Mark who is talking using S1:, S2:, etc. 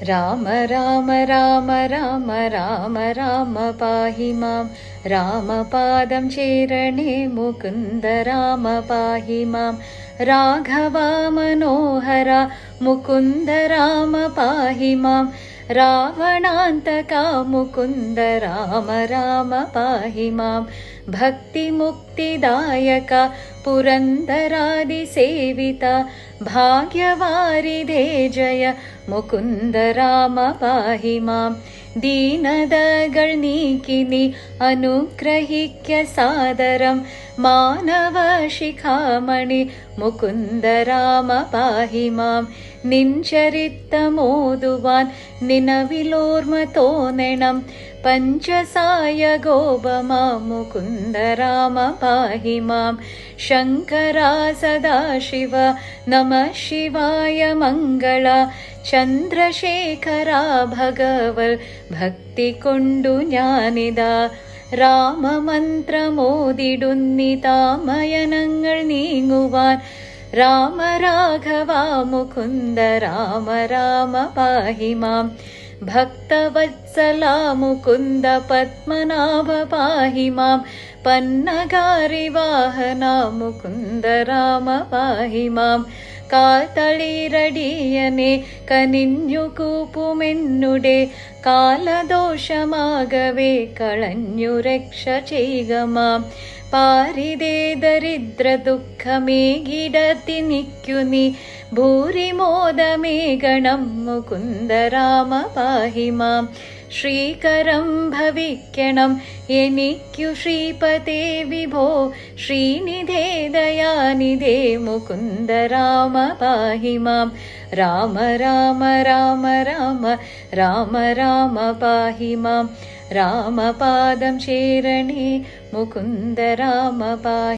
S1: राम राम राम राम राम राम पाहि मां रामपादं चेरणे मुकुन्द राम पाहि मां राघवा मनोहरा मुकुन्द राम पाहि मां रावणान्तका मुकुन्द राम राम पाहि मां भक्तिमुक्तिदायका पुरन्दरादिसेविता भाग्यवारिधे जय मुकुन्द राम पाहि मां दीनदगळ नीकिनि अनुग्रहिक्य सादरं मानव शिखामणि मुकुन्द राम पाहि मां निञ्चरित्तमोदुवान् निनविलोर्मतोनेणं पञ्चसाय गोपमा मुकुन्द राम पाहि मां शङ्करा सदाशिव नमः शिवाय मङ्गला ചന്ദ്രശേഖരാ ഭഗവൽ ഭക്തി കൊണ്ടു ഞാനിതാ രാമമന്ത്രമോദിടുന്നിതാമയനങ്ങൾ നീങ്ങുവാൻ രാമ രാഘവ മുകുന്ദ രാമ രാമ പാഹി മാം ഭക്തവത്സല മുകുന്ദ പത്മനാഭ പാഹി മാം പന്നഗാരി വാഹന മുകുന്ദ രാമ പാഹി മാം കാൽത്തളിരടിയനെ കനിഞ്ഞു കൂപ്പുമെന്നുടെ കാലദോഷമാകവേ കളഞ്ഞു രക്ഷ ചെയ്യുക മാം പാരിതേ ദരിദ്ര ദുഃഖമേകിടത്തി നിൽക്കു നീ ഭൂരിമോദമേഗണം മുകുന്ദ രാമ പാഹി മാം ശ്രീകരം ഭവിക്കണം എനിക്കു ശ്രീപതേ വിഭോ ശ്രീനിധേ ദയാനിധേ മുകുന്ദ രാമ പാഹി മാം രാമ രാമ രാമ രാമ രാമ രാമ പാഹി മാം രാമപാദം ചേരണേ മുകുന്ദ രാമ പാഹി